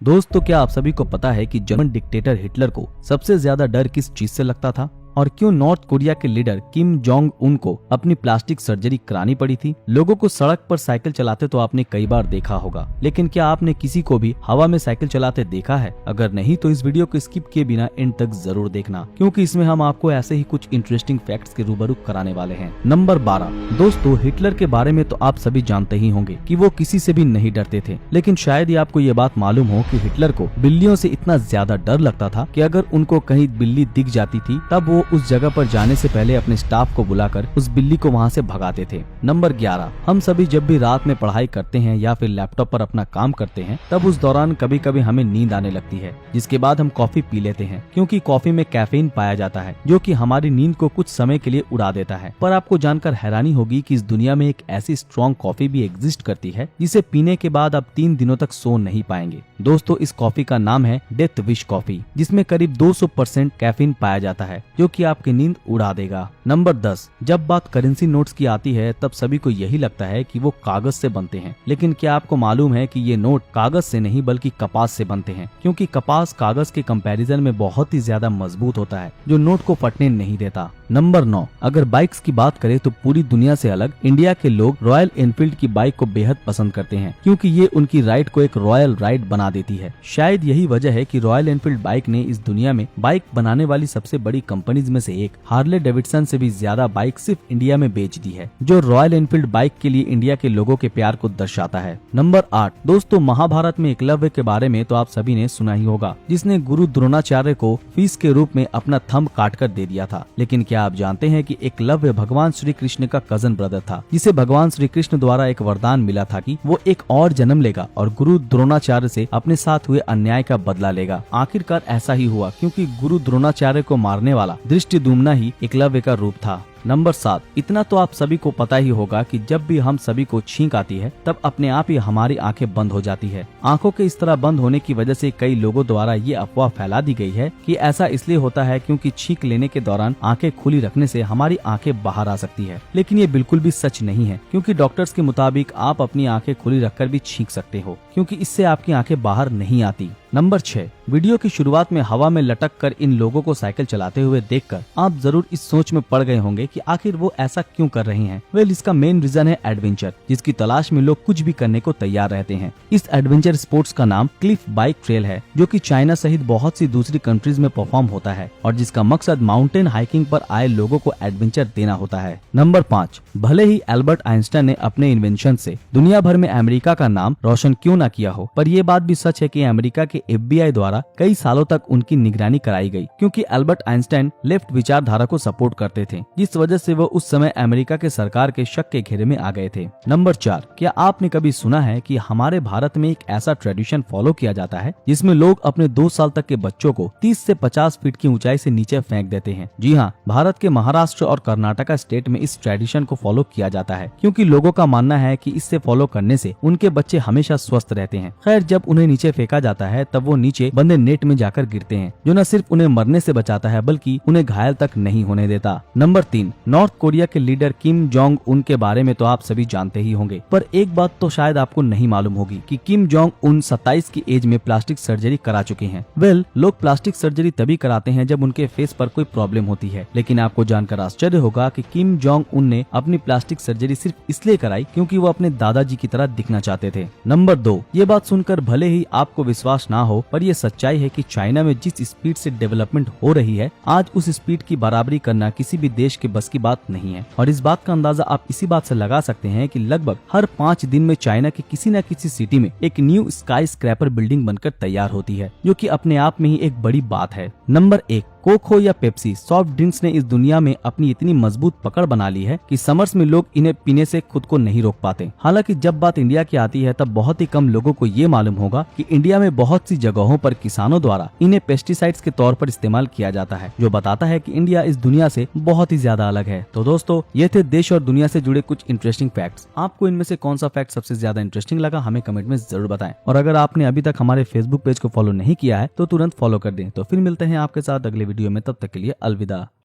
दोस्तों, क्या आप सभी को पता है कि जर्मन डिक्टेटर हिटलर को सबसे ज्यादा डर किस चीज से लगता था और क्यों नॉर्थ कोरिया के लीडर किम जोंग उन को अपनी प्लास्टिक सर्जरी करानी पड़ी थी? लोगों को सड़क पर साइकिल चलाते तो आपने कई बार देखा होगा, लेकिन क्या आपने किसी को भी हवा में साइकिल चलाते देखा है? अगर नहीं तो इस वीडियो को स्किप किए बिना एंड तक जरूर देखना, क्योंकि इसमें हम आपको ऐसे ही कुछ इंटरेस्टिंग फैक्ट्स के रूबरू कराने वाले हैं। नंबर 12। दोस्तों, हिटलर के बारे में तो आप सभी जानते ही होंगे कि वो किसी से भी नहीं डरते थे, लेकिन शायद ही आपको ये बात मालूम हो कि हिटलर को बिल्लियों से इतना ज्यादा डर लगता था कि अगर उनको कहीं बिल्ली दिख जाती थी तब वो उस जगह पर जाने से पहले अपने स्टाफ को बुलाकर उस बिल्ली को वहां से भगाते थे। नंबर 11। हम सभी जब भी रात में पढ़ाई करते हैं या फिर लैपटॉप पर अपना काम करते हैं, तब उस दौरान कभी कभी हमें नींद आने लगती है, जिसके बाद हम कॉफी पी लेते हैं, क्योंकि कॉफी में कैफीन पाया जाता है जो कि हमारी नींद को कुछ समय के लिए उड़ा देता है। पर आपको जानकर हैरानी होगी कि इस दुनिया में एक ऐसी स्ट्रॉन्ग कॉफी भी एग्जिस्ट करती है जिसे पीने के बाद आप 3 दिनों तक सो नहीं पाएंगे। दोस्तों, इस कॉफी का नाम है डेथ विश कॉफी, जिसमें करीब 200% कैफीन पाया जाता है जो कि आपकी नींद उड़ा देगा। नंबर 10। जब बात करेंसी नोट्स की आती है तब सभी को यही लगता है कि वो कागज से बनते हैं, लेकिन क्या आपको मालूम है कि ये नोट कागज से नहीं बल्कि कपास से बनते हैं, क्योंकि कपास कागज के कंपैरिजन में बहुत ही ज्यादा मजबूत होता है जो नोट को फटने नहीं देता। नंबर 9। अगर बाइक्स की बात करें तो पूरी दुनिया से अलग इंडिया के लोग रॉयल एनफील्ड की बाइक को बेहद पसंद करते हैं, क्योंकि ये उनकी राइड को एक रॉयल राइड बना देती है। शायद यही वजह है कि रॉयल एनफील्ड बाइक ने इस दुनिया में बाइक बनाने वाली सबसे बड़ी कंपनीज में से एक हार्ले डेविडसन से भी ज्यादा बाइक सिर्फ इंडिया में बेच दी है, जो रॉयल एनफील्ड बाइक के लिए इंडिया के लोगों के प्यार को दर्शाता है। नंबर 8। दोस्तों, महाभारत में एकलव्य के बारे में तो आप सभी ने सुना ही होगा, जिसने गुरु द्रोणाचार्य को फीस के रूप में अपना थंब काट कर दे दिया था। लेकिन क्या आप जानते हैं कि एकलव्य भगवान श्री कृष्ण का कजन ब्रदर था, जिसे भगवान श्री कृष्ण द्वारा एक वरदान मिला था कि वो एक और जन्म लेगा और गुरु द्रोणाचार्य से अपने साथ हुए अन्याय का बदला लेगा। आखिरकार ऐसा ही हुआ, क्योंकि गुरु द्रोणाचार्य को मारने वाला दृष्टिद्युम्न ही एकलव्य का रूप था। नंबर 7। इतना तो आप सभी को पता ही होगा कि जब भी हम सभी को छींक आती है तब अपने आप ही हमारी आंखें बंद हो जाती है। आंखों के इस तरह बंद होने की वजह से कई लोगों द्वारा ये अफवाह फैला दी गई है कि ऐसा इसलिए होता है क्योंकि छींक लेने के दौरान आंखें खुली रखने से हमारी आंखें बाहर आ सकती है, लेकिन ये बिल्कुल भी सच नहीं है, क्योंकि डॉक्टर्स के मुताबिक आप अपनी आंखें खुली रखकर भी छींक सकते हो, क्योंकि इससे आपकी आंखें बाहर नहीं आती। नंबर 6। वीडियो की शुरुआत में हवा में लटक कर इन लोगों को साइकिल चलाते हुए देखकर आप जरूर इस सोच में पड़ गए होंगे कि आखिर वो ऐसा क्यों कर रहे हैं। वेल, इसका मेन रीजन है एडवेंचर, जिसकी तलाश में लोग कुछ भी करने को तैयार रहते हैं। इस एडवेंचर स्पोर्ट्स का नाम क्लिफ बाइक ट्रेल है, जो कि चाइना सहित बहुत सी दूसरी कंट्रीज में परफॉर्म होता है और जिसका मकसद माउंटेन हाइकिंग पर आए लोगों को एडवेंचर देना होता है। नंबर 5। भले ही एल्बर्ट आइंस्टाइन ने अपने इन्वेंशन से दुनिया भर में अमेरिका का नाम रोशन क्यों न किया हो, पर यह बात भी सच है कि अमेरिका के FBI द्वारा कई सालों तक उनकी निगरानी कराई गई, क्योंकि एल्बर्ट आइंस्टाइन लेफ्ट विचारधारा को सपोर्ट करते थे, जिस वजह से वो उस समय अमेरिका के सरकार के शक के घेरे में आ गए थे। नंबर 4। क्या आपने कभी सुना है कि हमारे भारत में एक ऐसा ट्रेडिशन फॉलो किया जाता है जिसमें लोग अपने 2 साल तक के बच्चों को 30 से 50 फीट की ऊंचाई से नीचे फेंक देते हैं? जी हाँ, भारत के महाराष्ट्र और कर्नाटका स्टेट में इस ट्रेडिशन को फॉलो किया जाता है, क्योंकि लोगों का मानना है कि इससे फॉलो करने से उनके बच्चे हमेशा स्वस्थ रहते हैं। खैर, जब उन्हें नीचे फेंका जाता है तब वो नीचे बंदे नेट में जाकर गिरते हैं, जो न सिर्फ उन्हें मरने से बचाता है बल्कि उन्हें घायल तक नहीं होने देता। नंबर 3। नॉर्थ कोरिया के लीडर किम जोंग उन के बारे में तो आप सभी जानते ही होंगे, पर एक बात तो शायद आपको नहीं मालूम होगी कि किम जोंग उन 27 की एज में प्लास्टिक सर्जरी करा चुके हैं। वेल, लोग प्लास्टिक सर्जरी तभी कराते हैं जब उनके फेस पर कोई प्रॉब्लम होती है, लेकिन आपको जानकर आश्चर्य होगा कि किम जोंग उन ने अपनी प्लास्टिक सर्जरी सिर्फ इसलिए कराई क्योंकि वो अपने दादाजी की तरह दिखना चाहते थे। नंबर 2। ये बात सुनकर भले ही आपको विश्वास ना हो, पर यह सच्चाई है कि चाइना में जिस स्पीड से डेवलपमेंट हो रही है, आज उस स्पीड की बराबरी करना किसी भी देश के बस की बात नहीं है। और इस बात का अंदाजा आप इसी बात से लगा सकते हैं कि लगभग हर 5 दिन में चाइना के किसी न किसी सिटी में एक न्यू स्काई स्क्रैपर बिल्डिंग बनकर तैयार होती है, जो कि अपने आप में ही एक बड़ी बात है। नंबर 1। कोक हो या पेप्सी, सॉफ्ट ड्रिंक्स ने इस दुनिया में अपनी इतनी मजबूत पकड़ बना ली है कि समर्स में लोग इन्हें पीने से खुद को नहीं रोक पाते। हालांकि जब बात इंडिया की आती है तब बहुत ही कम लोगों को ये मालूम होगा कि इंडिया में बहुत सी जगहों पर किसानों द्वारा इन्हें पेस्टिसाइड्स के तौर पर इस्तेमाल किया जाता है, जो बताता है कि इंडिया इस दुनिया से बहुत ही ज्यादा अलग है। तो दोस्तों, ये थे देश और दुनिया से जुड़े कुछ इंटरेस्टिंग फैक्ट्स। आपको इनमें से कौन सा फैक्ट सबसे ज्यादा इंटरेस्टिंग लगा, हमें कमेंट में जरूर बताएं। और अगर आपने अभी तक हमारे फेसबुक पेज को फॉलो नहीं किया है तो तुरंत फॉलो कर दें। तो फिर मिलते हैं आपके साथ अगले वीडियो में, तब तक के लिए अलविदा।